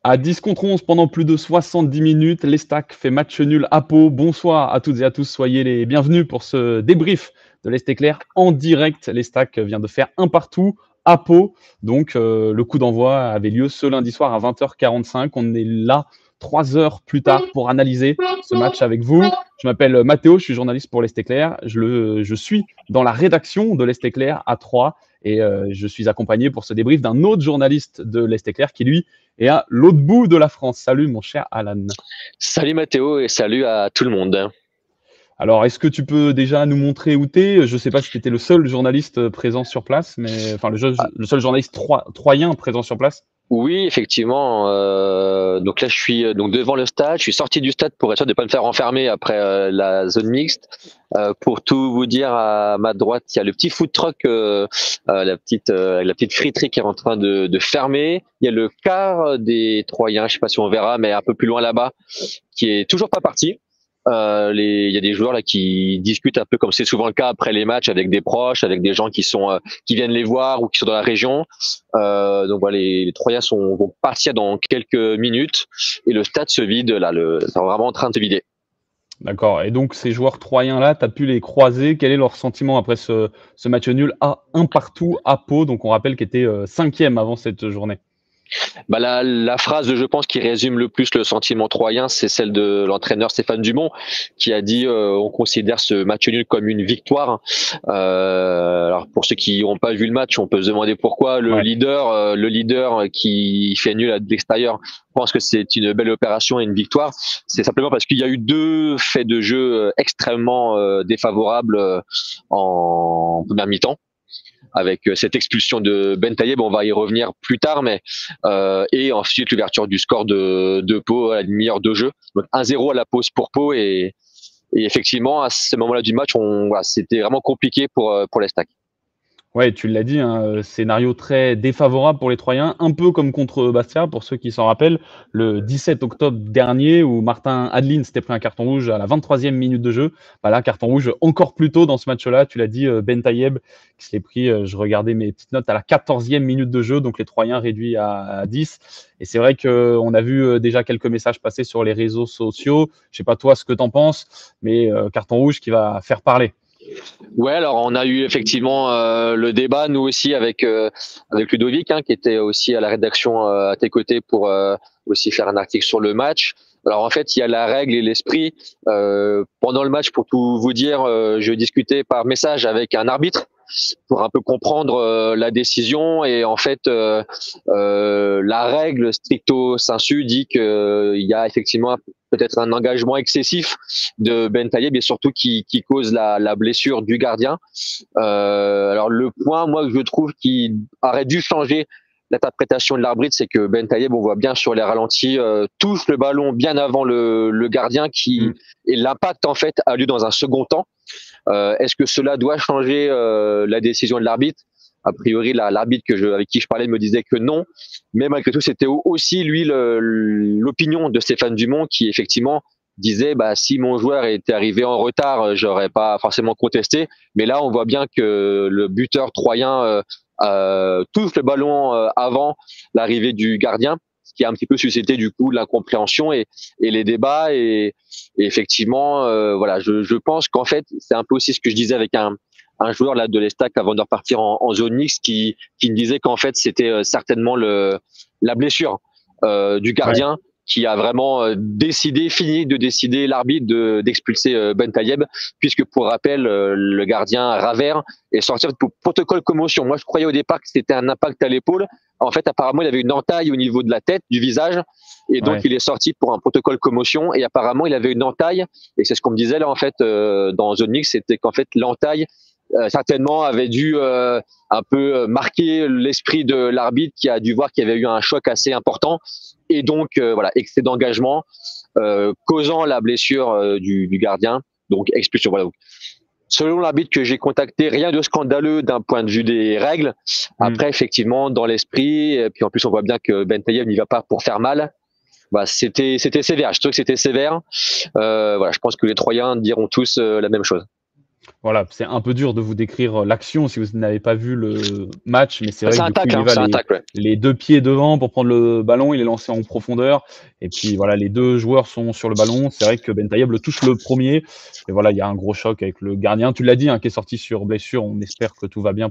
À 10 contre 11 pendant plus de 70 minutes, l'Estac fait match nul à Pau. Bonsoir à toutes et à tous, soyez les bienvenus pour ce débrief de l'Est Éclair en direct. L'Estac vient de faire un partout à Pau. Donc le coup d'envoi avait lieu ce lundi soir à 20h45. On est là 3 heures plus tard pour analyser ce match avec vous. Je m'appelle Mathéo, je suis journaliste pour l'Est Éclair. Je suis dans la rédaction de l'Est Éclair à 3 et je suis accompagné pour ce débrief d'un autre journaliste de l'Est Éclair qui lui et à l'autre bout de la France. Salut mon cher Alan. Salut Mathéo et salut à tout le monde. Alors, est-ce que tu peux déjà nous montrer où tu es? Je ne sais pas si tu étais le seul journaliste présent sur place, mais enfin le seul journaliste troyen présent sur place. Oui, effectivement. Donc là, je suis donc devant le stade. Je suis sorti du stade pour être sûr de ne pas me faire enfermer après la zone mixte. Pour tout vous dire, à ma droite, il y a le petit food truck, la petite friterie qui est en train de fermer. Il y a le quart des Troyens, je sais pas si on verra, mais un peu plus loin là-bas, qui est toujours pas parti. Il y a des joueurs là qui discutent un peu comme c'est souvent le cas après les matchs avec des proches, avec des gens qui viennent les voir ou qui sont dans la région. Donc voilà, les Troyens vont partir dans quelques minutes et le stade se vide là, c'est vraiment en train de se vider. D'accord. Et donc, ces joueurs troyens-là, tu as pu les croiser. Quel est leur sentiment après ce match nul à un partout à Pau? Donc, on rappelle qu'il était cinquième avant cette journée. Bah la phrase, je pense, qui résume le plus le sentiment troyen, c'est celle de l'entraîneur Stéphane Dumont, qui a dit on considère ce match nul comme une victoire. Alors pour ceux qui n'ont pas vu le match, on peut se demander pourquoi Ouais. le leader qui fait nul à l'extérieur pense que c'est une belle opération et une victoire. C'est simplement parce qu'il y a eu deux faits de jeu extrêmement défavorables en première mi-temps, avec cette expulsion de Ben Taïeb, on va y revenir plus tard, mais et ensuite l'ouverture du score de Pau à la demi-heure de jeu. Donc 1-0 à la pause pour Pau et effectivement à ce moment-là du match, voilà, c'était vraiment compliqué pour les Stacks. Ouais, tu l'as dit, hein, scénario très défavorable pour les Troyens, un peu comme contre Bastia, pour ceux qui s'en rappellent, le 17 octobre dernier où Martin Hadlin s'était pris un carton rouge à la 23e minute de jeu. Voilà, carton rouge encore plus tôt dans ce match-là, tu l'as dit, Ben Taïeb qui se l'est pris, je regardais mes petites notes, à la 14e minute de jeu, donc les Troyens réduits à 10. Et c'est vrai qu'on a vu déjà quelques messages passer sur les réseaux sociaux. Je sais pas toi ce que tu en penses, mais carton rouge qui va faire parler. Ouais, alors on a eu effectivement le débat, nous aussi, avec Ludovic, hein, qui était aussi à la rédaction à tes côtés pour aussi faire un article sur le match. Alors en fait, il y a la règle et l'esprit. Pendant le match, pour tout vous dire, je discutais par message avec un arbitre pour un peu comprendre la décision et en fait la règle stricto sensu dit qu'il y a effectivement peut-être un engagement excessif de Ben Taïeb et surtout qui cause la blessure du gardien. Alors le point, moi, que je trouve qui aurait dû changer l'interprétation de l'arbitre, c'est que Ben Taïeb, on voit bien sur les ralentis, touche le ballon bien avant le gardien Mm. et l'impact en fait a lieu dans un second temps. Est-ce que cela doit changer la décision de l'arbitre? A priori, l'arbitre avec qui je parlais me disait que non, mais malgré tout, c'était aussi lui l'opinion de Stéphane Dumont qui effectivement disait bah si mon joueur était arrivé en retard, j'aurais pas forcément contesté. Mais là, on voit bien que le buteur troyen touche le ballon avant l'arrivée du gardien, ce qui a un petit peu suscité du coup l'incompréhension et les débats et effectivement, voilà, je pense qu'en fait, c'est un peu aussi ce que je disais avec un joueur là de l'Estac avant de repartir en zone mixte qui me disait qu'en fait c'était certainement la blessure du Ouais. gardien qui a vraiment fini de décider l'arbitre d'expulser Ben Taïeb, puisque pour rappel, le gardien Ravert est sorti pour protocole commotion. Moi, je croyais au départ que c'était un impact à l'épaule. En fait, apparemment, il avait une entaille au niveau de la tête, du visage, et donc Ouais. il est sorti pour un protocole commotion. Et apparemment, il avait une entaille, et c'est ce qu'on me disait là en fait dans Zone Mix, c'était qu'en fait l'entaille certainement avait dû un peu marquer l'esprit de l'arbitre qui a dû voir qu'il y avait eu un choc assez important et donc voilà, excès d'engagement causant la blessure du gardien, donc expulsion. Voilà. Selon l'arbitre que j'ai contacté, rien de scandaleux d'un point de vue des règles. Mm. Après, effectivement, dans l'esprit, et puis en plus on voit bien que Ben Taïeb n'y va pas pour faire mal. Bah, c'était sévère. Je trouve que c'était sévère. Voilà, je pense que les Troyens diront tous la même chose. Voilà, c'est un peu dur de vous décrire l'action si vous n'avez pas vu le match, mais c'est vrai C'est que un du coup, tac, il y hein, va c'est un tac, ouais. les 2 pieds devant pour prendre le ballon, il est lancé en profondeur et puis voilà, les 2 joueurs sont sur le ballon. C'est vrai que Ben Taïeb le touche le premier et voilà, il y a un gros choc avec le gardien. Tu l'as dit, hein, qui est sorti sur blessure. On espère que tout va bien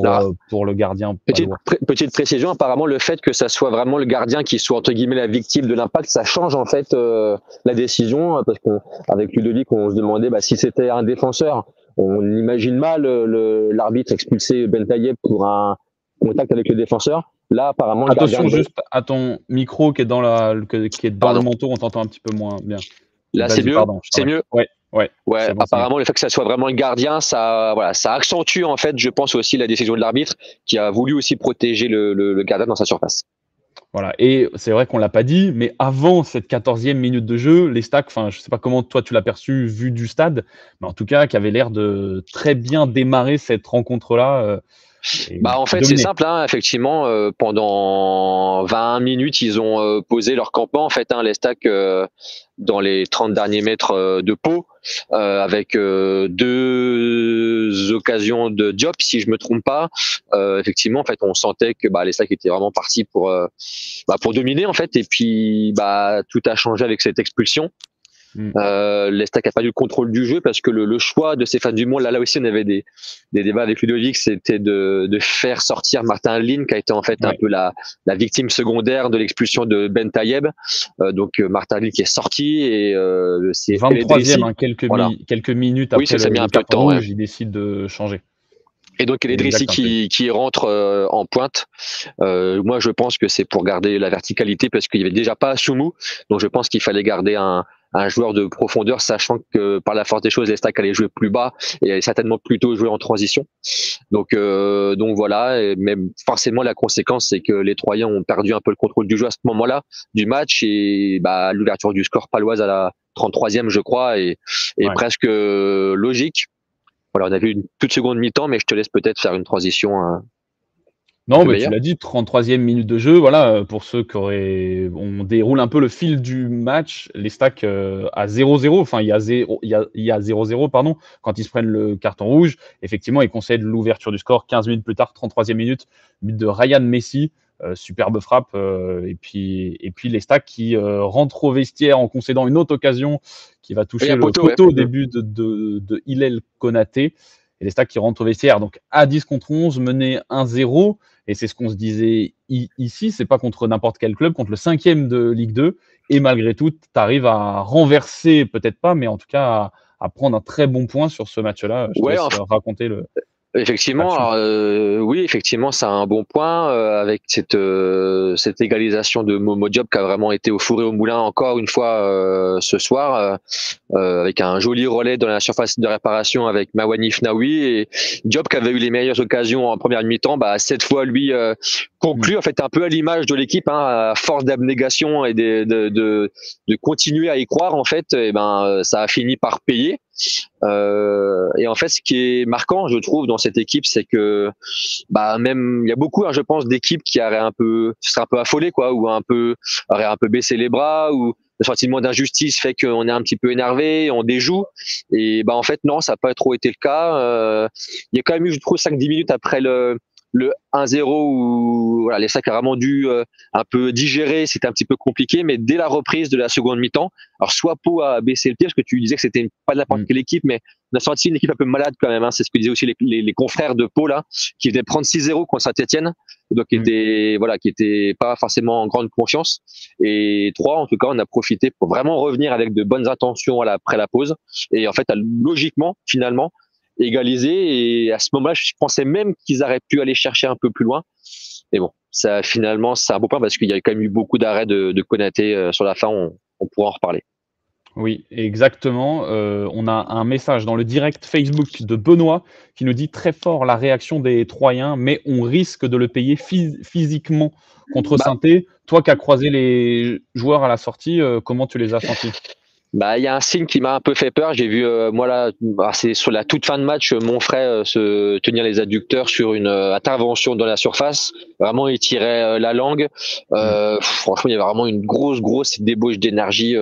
Alors, pour le gardien palois. petite précision, apparemment le fait que ça soit vraiment le gardien qui soit entre guillemets la victime de l'impact, ça change en fait la décision parce qu'avec Ludovic on se demandait si c'était un défenseur, on imagine mal l'arbitre expulser Ben Taïeb pour un contact avec le défenseur. Là apparemment le gardien Attention juste à ton micro qui est qui est dans le pardon, manteau, on t'entend un petit peu moins bien. là c'est Vas-y, mieux, pardon, je c'est t'arrête. mieux. Ouais, ouais, Ouais, c'est bon, c'est mieux. apparemment le fait que ça soit vraiment le gardien, ça voilà, ça accentue en fait, je pense aussi la décision de l'arbitre qui a voulu aussi protéger le gardien dans sa surface. Voilà et c'est vrai qu'on l'a pas dit, mais avant cette 14e minute de jeu, les Stacks, enfin, je sais pas comment toi tu l'as perçu vu du stade, mais en tout cas qui avait l'air de très bien démarrer cette rencontre-là, et En qui fait, c'est dominait. simple, hein, effectivement, pendant 20 minutes, ils ont posé leur campement, en fait, hein, les Stacks, dans les 30 derniers mètres de Pau, avec deux occasions de Diop, si je me trompe pas. Effectivement, en fait, on sentait que les Stacks étaient vraiment partis pour dominer, en fait, et puis tout a changé avec cette expulsion. Mmh. L'Estac n'a pas eu le contrôle du jeu parce que le choix de Stéphane Dumont, là aussi on avait des débats avec Ludovic, c'était de faire sortir Martin Lin qui a été en fait un Ouais. peu la victime secondaire de l'expulsion de Ben Taïeb. Donc Martin Lin qui est sorti et c'est El 23e, Edrissi. hein, Voilà. quelques minutes Oui, après ça a mis le un peu de carton temps. Ouais. rouge, il décide de changer. Et donc El Edrissi Exact, un peu. qui rentre en pointe. Moi je pense que c'est pour garder la verticalité parce qu'il y avait déjà pas Soumou, donc je pense qu'il fallait garder un joueur de profondeur, sachant que par la force des choses, les Stacks allaient jouer plus bas et allaient certainement plutôt jouer en transition. Donc voilà, et même forcément la conséquence, c'est que les Troyens ont perdu un peu le contrôle du jeu à ce moment-là du match et l'ouverture du score paloise à la 33e, je crois, est Ouais. presque logique. Voilà, on a vu une toute seconde mi-temps, mais je te laisse peut-être faire une transition un Non, peu mais tu meilleure. l'as dit, 33e minute de jeu, voilà, pour ceux qui auraient on déroule un peu le fil du match, les Stacks, à 0-0, enfin il y a 0-0 pardon, quand ils se prennent le carton rouge. Effectivement, ils concèdent l'ouverture du score 15 minutes plus tard, 33e minute, but de Ryan Messi, superbe frappe, et puis les Stacks qui, rentrent au vestiaire en concédant une autre occasion qui va Oui, toucher un le poteau, ouais. poteau au début de Hillel Konaté et les Stacks qui rentrent au vestiaire donc à 10 contre 11, menés 1-0. Et c'est ce qu'on se disait ici, c'est pas contre n'importe quel club, contre le 5e de Ligue 2. Et malgré tout, tu arrives à renverser, peut-être pas, mais en tout cas à prendre un très bon point sur ce match-là. Je te Ouais, laisse raconter effectivement, l'action. alors, oui, effectivement, c'est un bon point avec cette égalisation de Momo Diop qui a vraiment été au four et au moulin encore une fois ce soir, avec un joli relais dans la surface de réparation avec Mawani Fnaoui et Diop qui avait eu les meilleures occasions en première mi-temps, cette fois lui Mmh. conclut en fait un peu à l'image de l'équipe, hein, à force d'abnégation et de continuer à y croire en fait, et ça a fini par payer. Et en fait, ce qui est marquant, je trouve, dans cette équipe, c'est que même il y a beaucoup, hein, je pense, d'équipes qui seraient un peu affolées, quoi, ou auraient un peu baissé les bras, ou le sentiment d'injustice fait qu'on est un petit peu énervé, on déjoue. Et en fait, non, ça n'a pas trop été le cas. Il y a quand même eu, je trouve, 5-10 minutes après le 1-0 où voilà, les Sacs a vraiment dû un peu digérer, c'était un petit peu compliqué, mais dès la reprise de la seconde mi-temps, alors soit Pau a baissé le pied, parce que tu disais que c'était pas n'importe Mmh. quelle équipe, mais on a senti une équipe un peu malade quand même, hein. C'est ce que disaient aussi les confrères de Pau là, qui venaient prendre 6-0 contre Saint-Etienne, donc qui Mmh. était pas forcément en grande confiance. Et 3, en tout cas, on a profité pour vraiment revenir avec de bonnes intentions après la pause, et en fait, logiquement, finalement, égalisé. Et à ce moment-là, je pensais même qu'ils auraient pu aller chercher un peu plus loin. Mais bon, ça finalement, c'est un beau point parce qu'il y a quand même eu beaucoup d'arrêts de Konaté sur la fin. On pourra en reparler. Oui, exactement. On a un message dans le direct Facebook de Benoît qui nous dit: «Très fort la réaction des Troyens, mais on risque de le payer physiquement contre Bah, Saint-Étienne». Toi qui as croisé les joueurs à la sortie, comment tu les as sentis? il y a un signe qui m'a un peu fait peur. J'ai vu, moi là, c'est sur la toute fin de match, mon frère se tenir les adducteurs sur une intervention dans la surface. Vraiment, il tirait la langue. Mmh. Franchement, il y avait vraiment une grosse débauche d'énergie.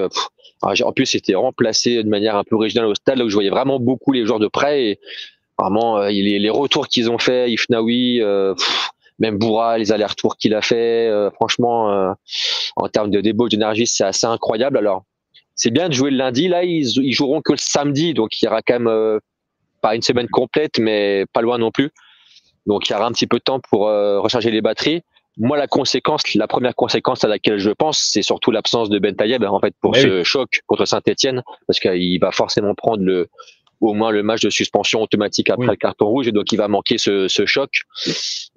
En plus, c'était remplacé de manière un peu originale au stade, là où je voyais vraiment beaucoup les joueurs de près. Et vraiment, les retours qu'ils ont fait, Ifnaoui, même Boura, les allers-retours qu'il a fait, franchement, en termes de débauche d'énergie, c'est assez incroyable. Alors, c'est bien de jouer le lundi. Là, ils joueront que le samedi, donc il y aura quand même pas une semaine complète, mais pas loin non plus. Donc, il y aura un petit peu de temps pour recharger les batteries. Moi, la première conséquence à laquelle je pense, c'est surtout l'absence de Ben Tayeb, en fait, pour ce choc contre Saint-Etienne, parce qu'il va forcément prendre au moins le match de suspension automatique après le carton rouge, et donc il va manquer ce choc.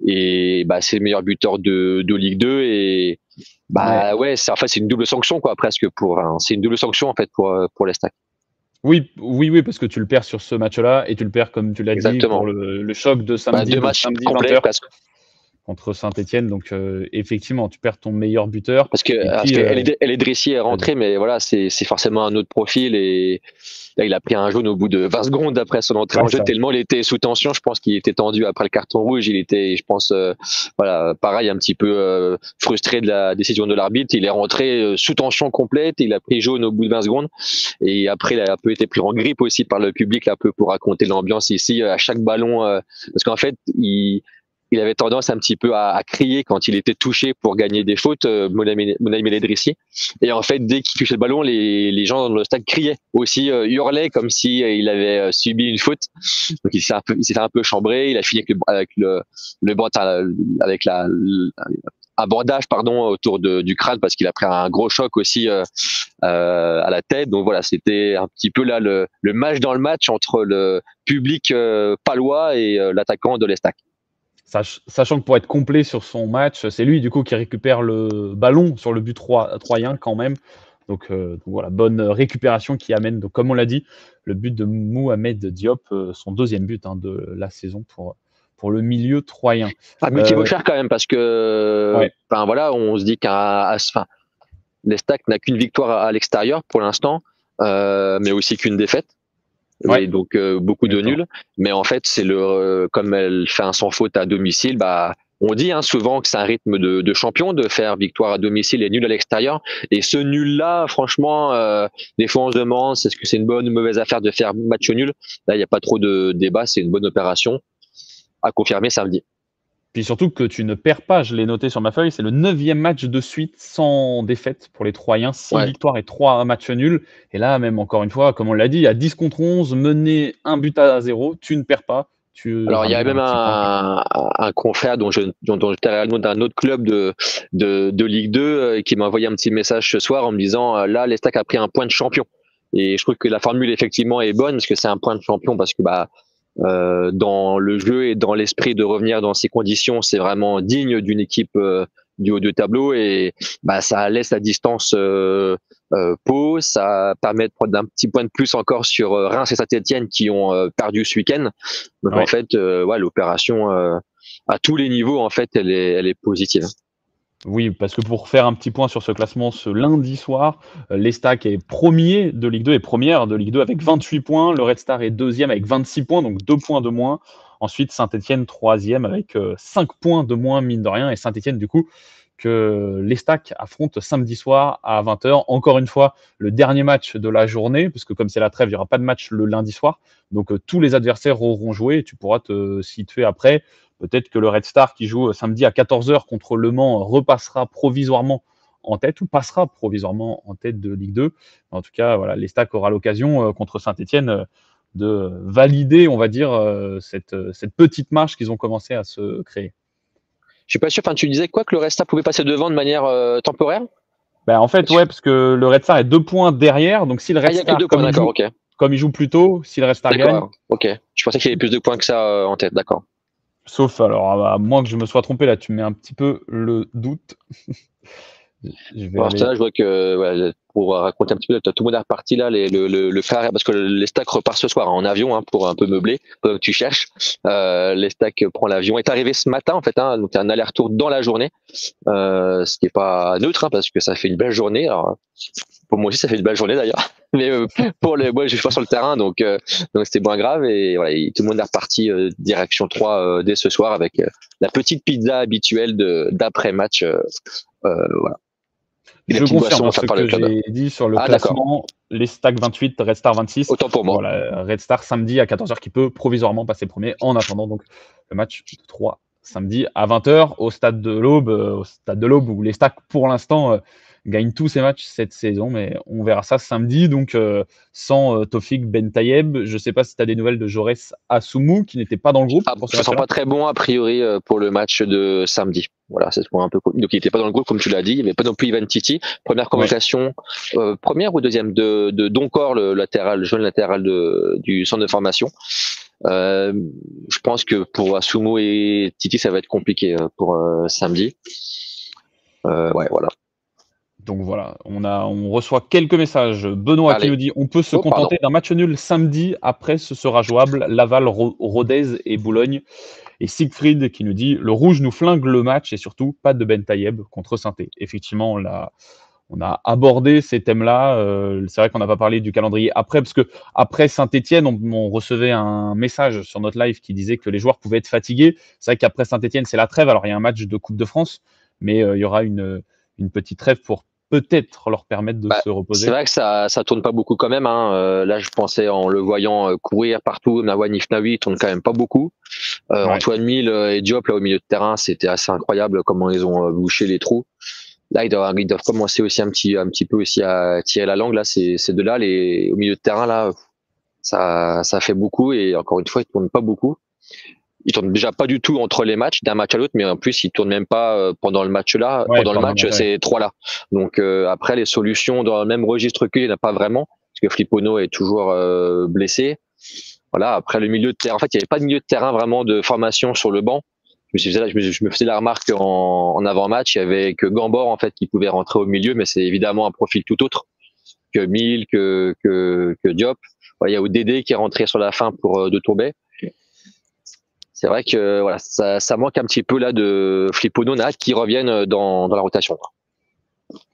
Et c'est le meilleur buteur de Ligue 2, et c'est une double sanction, quoi, presque c'est une double sanction, en fait, pour les Stacks. Oui, parce que tu le perds sur ce match-là et tu le perds, comme tu l'as dit, pour le choc de samedi, 20h contre Saint-Etienne. Donc, effectivement, tu perds ton meilleur buteur. Parce que El Edrissi est rentré, mais voilà, c'est forcément un autre profil. Et là, il a pris un jaune au bout de 20 secondes après son entrée en jeu, tellement il était sous tension. Je pense qu'il était tendu après le carton rouge. Il était, je pense, pareil, un petit peu frustré de la décision de l'arbitre. Il est rentré sous tension complète. Il a pris jaune au bout de 20 secondes. Et après, il a un peu été pris en grippe aussi par le public, là, un peu pour raconter l'ambiance ici à chaque ballon. Parce qu'en fait, il avait tendance un petit peu à crier quand il était touché pour gagner des fautes, Mounay El Edrissi. Et en fait, dès qu'il touchait le ballon, les gens dans le stade criaient aussi, hurlaient comme si il avait subi une faute. Donc il s'est fait un peu chambrer. Il a fini avec un bandage autour du crâne, parce qu'il a pris un gros choc aussi à la tête. Donc voilà, c'était un petit peu là le match dans le match entre le public palois et l'attaquant de l'Estac. Sachant que pour être complet sur son match, c'est lui du coup qui récupère le ballon sur le but troyen quand même. Donc voilà, bonne récupération qui amène, donc, comme on l'a dit, le but de Mohamed Diop, son deuxième but de la saison pour le milieu troyen. Un but qui vaut cher quand même, parce que on se dit l'Estac n'a qu'une victoire à l'extérieur pour l'instant, mais aussi qu'une défaite. Et donc beaucoup de nuls, mais en fait comme elle fait un sans faute à domicile, on dit souvent que c'est un rythme de champion de faire victoire à domicile et nul à l'extérieur. Et ce nul-là, franchement, des fois on se demande est-ce que c'est une bonne ou mauvaise affaire de faire match nul. Là, il n'y a pas trop de débat, c'est une bonne opération à confirmer samedi. Puis surtout que tu ne perds pas, je l'ai noté sur ma feuille, c'est le 9e match de suite sans défaite pour les Troyens, 6 victoires et 3 matchs nuls. Et là, même encore une fois, comme on l'a dit, à 10 contre 11, mené 1-0, tu ne perds pas. Alors, il y a même un confrère dont j'étais réellement d'un autre club de Ligue 2 qui m'a envoyé un petit message ce soir en me disant là, l'Estac a pris un point de champion. Et je trouve que la formule, effectivement, est bonne, parce que c'est un point de champion, parce que dans le jeu et dans l'esprit de revenir dans ces conditions, c'est vraiment digne d'une équipe du haut de tableau, et ça laisse la distance Pau, ça permet de prendre un petit point de plus encore sur Reims et Saint-Etienne qui ont perdu ce week-end. Donc en fait, l'opération à tous les niveaux, en fait, elle est positive. Oui, parce que pour faire un petit point sur ce classement ce lundi soir, l'Estac est premier de Ligue 2 et première de Ligue 2 avec 28 points. Le Red Star est deuxième avec 26 points, donc 2 points de moins. Ensuite, Saint-Etienne troisième avec 5 points de moins, mine de rien. Et Saint-Etienne, du coup, que l'Estac affronte samedi soir à 20h. Encore une fois, le dernier match de la journée, parce que comme c'est la trêve, il n'y aura pas de match le lundi soir. Donc tous les adversaires auront joué et tu pourras te situer après. Peut-être que le Red Star qui joue samedi à 14h contre Le Mans repassera provisoirement en tête, ou passera provisoirement en tête de Ligue 2. En tout cas, voilà, l'Estac aura l'occasion contre Saint-Etienne de valider, on va dire, cette petite marche qu'ils ont commencé à se créer. Je suis pas sûr, tu disais quoi, que le Red Star pouvait passer devant de manière temporaire? En fait, parce que le Red Star est 2 points derrière, donc si le Red Star, comme il joue plus tôt, si le Red Star gagne... Ok, je pensais qu'il y avait plus de points que ça en tête, d'accord. Sauf, alors, à moins que je me sois trompé, là, tu mets un petit peu le doute. Je vois que, pour raconter un petit peu, tout le monde est reparti là, le frère, parce que l'Estac repart ce soir en avion pour un peu meubler, pendant que tu cherches. L'Estac prend l'avion, est arrivé ce matin en fait, donc un aller-retour dans la journée, ce qui est pas neutre, parce que ça fait une belle journée. Alors, pour moi aussi, ça fait une belle journée d'ailleurs. Mais moi, je suis pas sur le terrain, donc c'était moins grave. Et voilà, tout le monde est reparti direction 3 dès ce soir avec la petite pizza habituelle d'après-match. Voilà. Et des Je petites confirme boissons ce offertes par le que club. j'ai dit sur le Ah, d'accord. classement, les Stacks 28, Red Star 26. Autant pour moi. Voilà, Red Star samedi à 14h qui peut provisoirement passer premier en attendant donc le match de 3 samedi à 20h au stade de l'Aube où les Stacks pour l'instant gagnent tous ces matchs cette saison, mais on verra ça samedi donc sans Tofik Bentayeb. Je ne sais pas si tu as des nouvelles de Jores Assoumou qui n'était pas dans le groupe Ah, pour ce ça sent match-là. pas très bon a priori pour le match de samedi. Voilà, c'est ce point un peu. Donc il était pas dans le groupe comme tu l'as dit. Il n'y avait pas non plus Ivan Titi. Première Ouais. convocation, première ou deuxième de Doncor, le latéral, le jeune latéral du centre de formation. Euh, je pense que pour Asumo et Titi, ça va être compliqué pour samedi. Ouais, voilà. Donc voilà, on reçoit quelques messages. Benoît qui Allez. nous dit on peut se Oh, pardon. contenter d'un match nul samedi, après ce sera jouable. Laval, Rodez et Boulogne. Et Siegfried qui nous dit le rouge nous flingue le match et surtout pas de Ben Tayeb contre Saint-Étienne. Effectivement, on a abordé ces thèmes-là. C'est vrai qu'on n'a pas parlé du calendrier après, parce que après Saint-Etienne, on recevait un message sur notre live qui disait que les joueurs pouvaient être fatigués. C'est vrai qu'après Saint-Etienne, c'est la trêve. Alors, il y a un match de Coupe de France, mais il y aura une petite trêve pour peut-être leur permettre de Bah, se c'est reposer. vrai que ça tourne pas beaucoup quand même. Hein. Là, je pensais en le voyant courir partout, Nawani Fnawi, il tourne quand même pas beaucoup. Ouais. Antoine Mille et Diop là au milieu de terrain, c'était assez incroyable comment ils ont bouché les trous. Là, ils doivent commencer aussi un petit peu aussi à tirer la langue. Là, ces deux-là, au milieu de terrain là, ça fait beaucoup et encore une fois, ils tournent pas beaucoup. Ils tournent déjà pas du tout entre les matchs, d'un match à l'autre, mais en plus, ils tournent même pas pendant le match là. Ouais, Pendant le pendant le match, match, ouais. ces trois-là. Donc après, les solutions dans le même registre qu'il n'y en a pas vraiment, parce que Flipono est toujours blessé. Voilà. Après le milieu de terrain, en fait, il n'y avait pas de milieu de terrain vraiment de formation sur le banc. Je me faisais la remarque en avant-match, il y avait que Gambor en fait qui pouvait rentrer au milieu, mais c'est évidemment un profil tout autre que Mille, que Diop. Voilà, il y a ODD qui est rentré sur la fin pour De Tourbet. C'est vrai que voilà, ça manque un petit peu là de Flippono, Naat qui reviennent dans la rotation.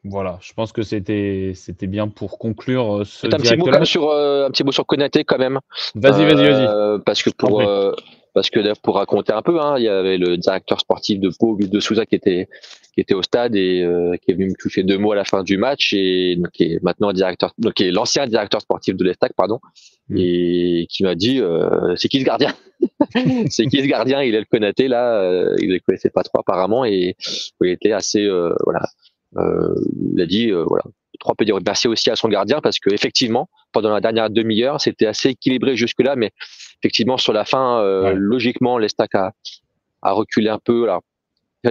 Voilà, je pense que c'était bien pour conclure ce Peut-être un petit mot quand direct-là. même sur un petit mot sur Konaté quand même, Vas-y. parce que Je t'en prie. pour raconter un peu, hein, il y avait le directeur sportif de Pau, Gus de Souza, qui était au stade et qui est venu me toucher 2 mots à la fin du match et donc, qui est maintenant qui est l'ancien directeur sportif de l'Estac, pardon, Hmm. et qui m'a dit c'est qui ce gardien? C'est qui ce gardien? Il est le Konaté là, il ne connaissait pas trop apparemment et il était assez voilà. Il a dit voilà. Trois peut dire merci aussi à son gardien parce que effectivement pendant la dernière demi-heure c'était assez équilibré jusque-là, mais effectivement sur la fin Ouais. logiquement l'Estac a reculé un peu. Alors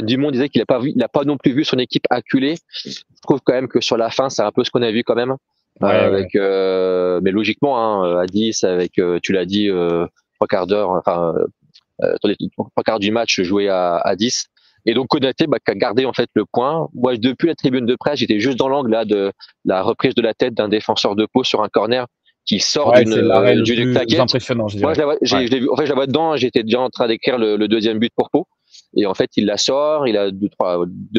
Dumont disait qu'il n'a pas non plus vu son équipe acculer. Je trouve quand même que sur la fin c'est un peu ce qu'on a vu quand même. Ouais. Mais logiquement hein, à 10 avec tu l'as dit 3 quarts d'heure enfin dans les 3 quarts du match joué à 10. Et donc Konaté qui a gardé en fait le point. Moi depuis la tribune de presse j'étais juste dans l'angle là de la reprise de la tête d'un défenseur de Pau sur un corner qui sort Ouais, c'est l'arrêt le d'une plus claquette. impressionnant, je Moi dirais. je Ouais. l'ai vu, en fait je la vois dedans, j'étais déjà en train d'écrire le deuxième but pour Pau. Et en fait, il la sort, il a deux,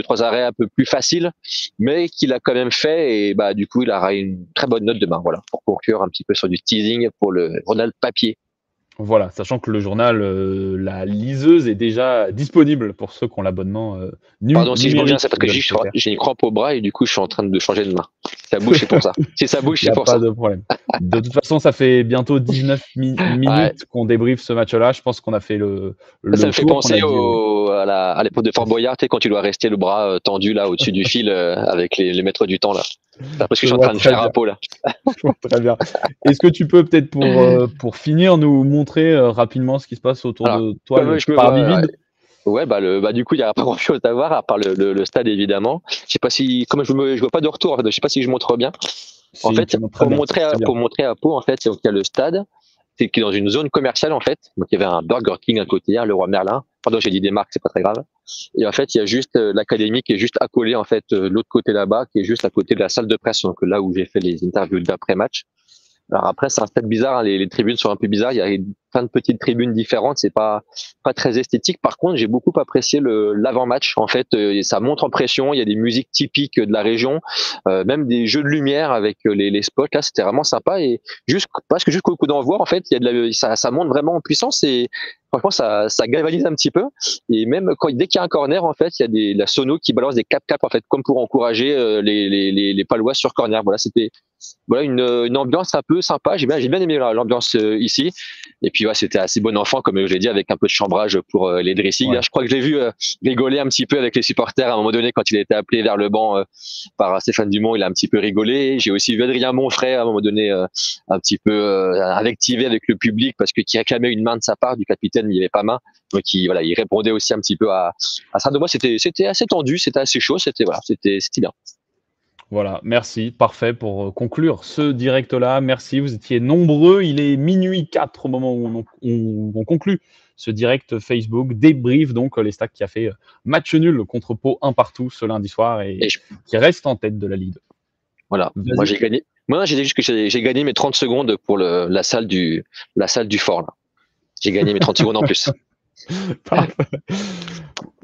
trois arrêts un peu plus faciles, mais qu'il a quand même fait. Et bah, du coup, il aura une très bonne note demain. Voilà, pour conclure un petit peu sur du teasing pour le journal papier. Voilà, sachant que le journal, la liseuse est déjà disponible pour ceux qui ont l'abonnement Pardon si je bouge bien, c'est numérique parce que de l'STCR. j'ai une crampe au bras et du coup, je suis en train de changer de main. Si ça bouge, c'est pour ça. Si ça bouge, Il n'y c'est a pour pas ça. de problème. De toute façon, ça fait bientôt 19 Ouais. minutes qu'on débriefe ce match-là. Je pense qu'on a fait Ça le me fait tour, qu'on a penser dit. à l'époque de Fort Boyard, tu sais, quand tu dois rester le bras tendu là au-dessus du fil avec les maîtres du temps là. C'est un peu ce que je Je suis en vois train de très faire à bien. Pau là. Je vois très bien. Est-ce que tu peux peut-être pour finir nous montrer rapidement ce qui se passe autour Alors, de toi, comme le je me parvis vois, vide? ouais, du coup, il n'y a pas grand chose à voir à part le stade évidemment. Je sais pas si, comme je vois pas de retour, je sais pas si je montre bien. En Si, fait, tu montres très bien. C'est bien. pour montrer à Pau, en fait, c'est qu'il y a le stade, c'est qui est dans une zone commerciale, en fait. Donc, il y avait un Burger King à côté, un Leroy Merlin. Pardon, j'ai dit des marques, c'est pas très grave. Et en fait, il y a juste l'académie qui est juste accolée, en fait, de l'autre côté là-bas, qui est juste à côté de la salle de presse, donc là où j'ai fait les interviews d'après-match. Alors après, c'est un stade bizarre, hein, les tribunes sont un peu bizarres. Il y a plein de petites tribunes différentes, c'est pas très esthétique. Par contre, j'ai beaucoup apprécié l'avant-match. En fait, ça monte en pression. Il y a des musiques typiques de la région, même des jeux de lumière avec les spots. Là, c'était vraiment sympa. Et parce que jusqu'au coup d'envoi, en fait, il y a ça monte vraiment en puissance et franchement, ça galvanise un petit peu. Et même dès qu'il y a un corner, en fait, il y a la sono qui balance des cap-cap, en fait, comme pour encourager les Palois sur corner. Voilà, c'était une ambiance un peu sympa. J'ai bien aimé l'ambiance ici. Et puis, ouais, c'était assez bon enfant, comme je l'ai dit, avec un peu de chambrage pour les dressings. Ouais. Je crois que je l'ai vu rigoler un petit peu avec les supporters à un moment donné quand il a été appelé vers le banc par Stéphane Dumont. Il a un petit peu rigolé. J'ai aussi vu Adrien Monfray à un moment donné un petit peu invectivé avec le public parce que qui réclamait une main de sa part du capitaine, il n'y avait pas main. Donc il répondait aussi un petit peu à ça. De moi, c'était assez tendu, c'était assez chaud, c'était bien. Voilà, merci, parfait pour conclure ce direct-là. Merci, vous étiez nombreux. Il est minuit 4 au moment où on conclut ce direct Facebook. Débrief donc les Stacks qui a fait match nul contre Pau 1 partout ce lundi soir et qui reste en tête de la Ligue 2. Voilà, moi j'ai gagné. Moi j'ai dit juste que j'ai gagné mes 30 secondes pour la salle du fort. Là. J'ai gagné mes 30 secondes en plus. Parfait.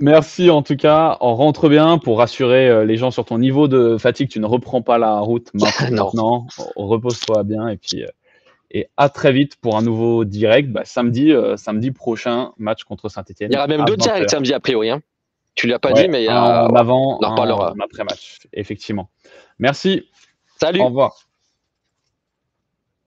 Merci en tout cas. On rentre bien pour rassurer les gens sur ton niveau de fatigue. Tu ne reprends pas la route maintenant. Repose-toi bien et puis et à très vite pour un nouveau direct. Samedi prochain, match contre Saint-Etienne. Il y aura même d'autres directs samedi a priori. Hein. Tu l'as pas dit, mais en avant, on en reparlera. en après-match, effectivement. Merci. Salut. Au revoir.